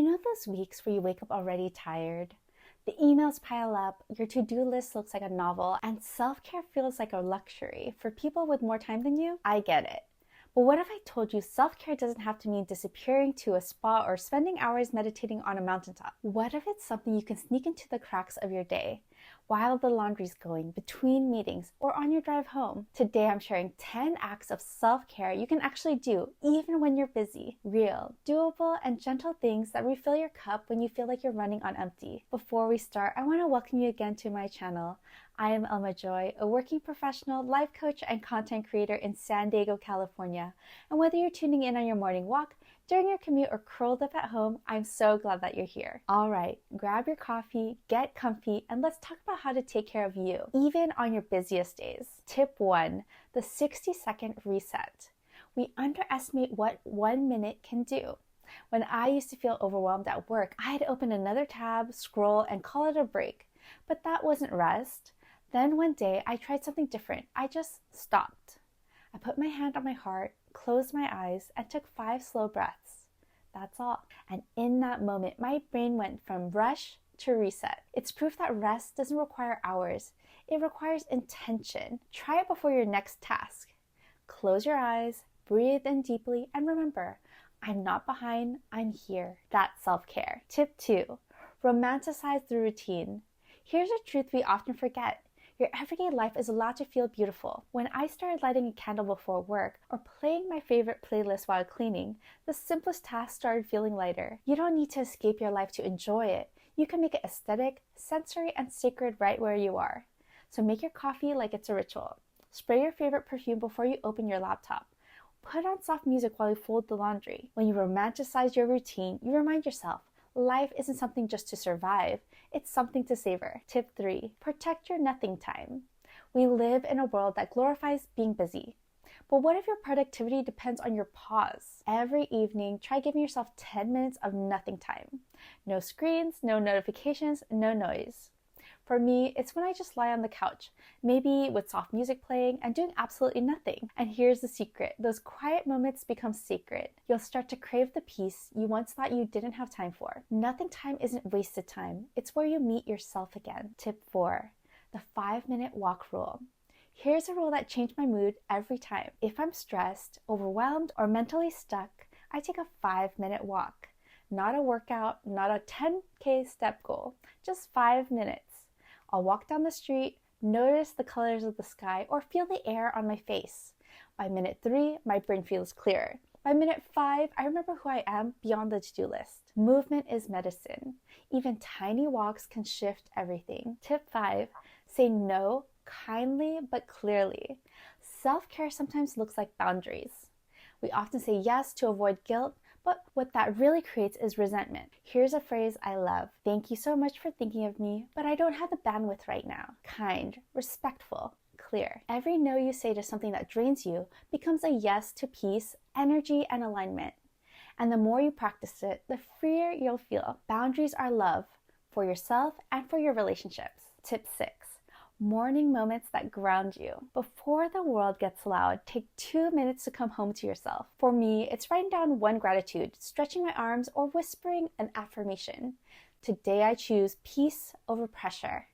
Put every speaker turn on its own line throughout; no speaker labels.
know those weeks where you wake up already tired? The emails pile up, your to-do list looks like a novel, and self-care feels like a luxury. For people with more time than you, I get it. But what if I told you self-care doesn't have to mean disappearing to a spa or spending hours meditating on a mountaintop? What if it's something you can sneak into the cracks of your day, while the laundry's going, between meetings, or on your drive home? Today I'm sharing 10 acts of self-care you can actually do even when you're busy. Real, doable, and gentle things that refill your cup when you feel like you're running on empty. Before we start, I want to welcome you again to my channel. I am Elma Joy, a working professional, life coach, and content creator in San Diego, California. And whether you're tuning in on your morning walk, during your commute, or curled up at home, I'm so glad that you're here. All right, grab your coffee, get comfy, and let's talk about how to take care of you, even on your busiest days. Tip 1, the 60-second reset. We underestimate what 1 minute can do. When I used to feel overwhelmed at work, I'd open another tab, scroll, and call it a break. But that wasn't rest. Then one day, I tried something different. I just stopped. I put my hand on my heart, closed my eyes, and took 5 slow breaths. That's all. And in that moment, my brain went from rush to reset. It's proof that rest doesn't require hours. It requires intention. Try it before your next task. Close your eyes, breathe in deeply, and remember, I'm not behind, I'm here. That's self-care. Tip 2, romanticize the routine. Here's a truth we often forget. Your everyday life is allowed to feel beautiful. When I started lighting a candle before work or playing my favorite playlist while cleaning, the simplest tasks started feeling lighter. You don't need to escape your life to enjoy it. You can make it aesthetic, sensory, and sacred right where you are. So make your coffee like it's a ritual. Spray your favorite perfume before you open your laptop. Put on soft music while you fold the laundry. When you romanticize your routine, you remind yourself, life isn't something just to survive, it's something to savor. Tip 3, protect your nothing time. We live in a world that glorifies being busy. But what if your productivity depends on your pause? Every evening, try giving yourself 10 minutes of nothing time. No screens, no notifications, no noise. For me, it's when I just lie on the couch, maybe with soft music playing and doing absolutely nothing. And here's the secret, those quiet moments become sacred. You'll start to crave the peace you once thought you didn't have time for. Nothing time isn't wasted time. It's where you meet yourself again. Tip 4, the 5-minute walk rule. Here's a rule that changed my mood every time. If I'm stressed, overwhelmed, or mentally stuck, I take a 5-minute walk. Not a workout, not a 10K step goal, just 5 minutes. I'll walk down the street, notice the colors of the sky, or feel the air on my face. By minute 3, my brain feels clearer. By minute 5, I remember who I am beyond the to-do list. Movement is medicine. Even tiny walks can shift everything. Tip 5, say no kindly but clearly. Self-care sometimes looks like boundaries. We often say yes to avoid guilt, but what that really creates is resentment. Here's a phrase I love. Thank you so much for thinking of me, but I don't have the bandwidth right now. Kind, respectful, clear. Every no you say to something that drains you becomes a yes to peace, energy, and alignment. And the more you practice it, the freer you'll feel. Boundaries are love for yourself and for your relationships. Tip 6. Morning moments that ground you. Before the world gets loud, take 2 minutes to come home to yourself. For me, it's writing down one gratitude, stretching my arms, or whispering an affirmation. Today I choose peace over pressure.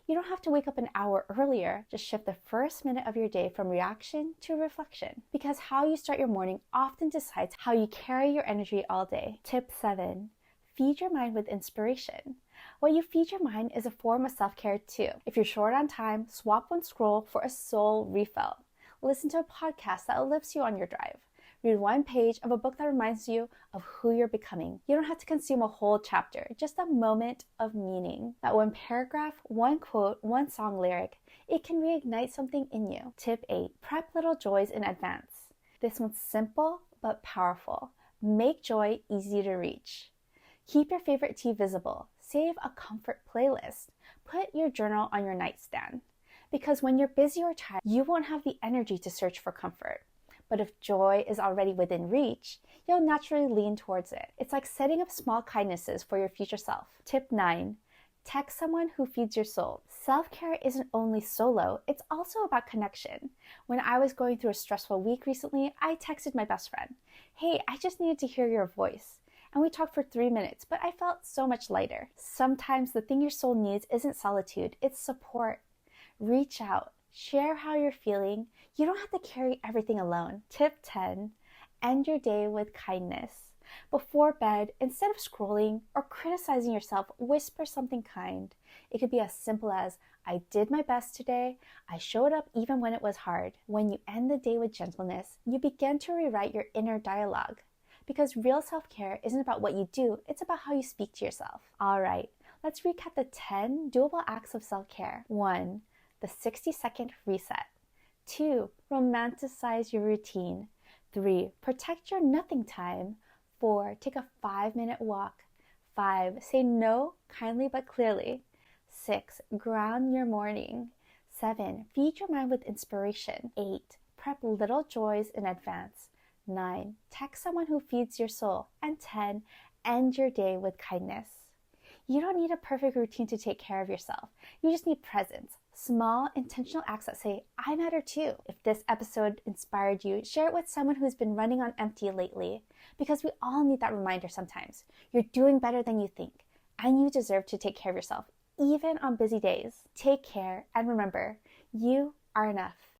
You don't have to wake up an hour earlier. Just shift the first minute of your day from reaction to reflection. Because how you start your morning often decides how you carry your energy all day. Tip 7. Feed your mind with inspiration. What you feed your mind is a form of self-care too. If you're short on time, swap one scroll for a soul refill. Listen to a podcast that lifts you on your drive. Read one page of a book that reminds you of who you're becoming. You don't have to consume a whole chapter, just a moment of meaning. That one paragraph, one quote, one song lyric, it can reignite something in you. Tip 8, prep little joys in advance. This one's simple but powerful. Make joy easy to reach. Keep your favorite tea visible. Save a comfort playlist. Put your journal on your nightstand. Because when you're busy or tired, you won't have the energy to search for comfort. But if joy is already within reach, you'll naturally lean towards it. It's like setting up small kindnesses for your future self. Tip 9. Text someone who feeds your soul. Self-care isn't only solo, it's also about connection. When I was going through a stressful week recently, I texted my best friend, "Hey, I just needed to hear your voice." and we talked for 3 minutes, but I felt so much lighter. Sometimes the thing your soul needs isn't solitude, it's support. Reach out, share how you're feeling. You don't have to carry everything alone. Tip 10, end your day with kindness. Before bed, instead of scrolling or criticizing yourself, whisper something kind. It could be as simple as, I did my best today. I showed up even when it was hard. When you end the day with gentleness, you begin to rewrite your inner dialogue. Because real self-care isn't about what you do, it's about how you speak to yourself. All right, let's recap the 10 doable acts of self-care. 1, the 60-second reset. 2, romanticize your routine. 3, protect your nothing time. 4, take a 5-minute walk. 5, say no kindly but clearly. 6, ground your morning. 7, feed your mind with inspiration. 8, prep little joys in advance. 9, text someone who feeds your soul. And 10, end your day with kindness. You don't need a perfect routine to take care of yourself. You just need presence. Small, intentional acts that say, I matter too. If this episode inspired you, share it with someone who's been running on empty lately. Because we all need that reminder sometimes. You're doing better than you think. And you deserve to take care of yourself, even on busy days. Take care, and remember, you are enough.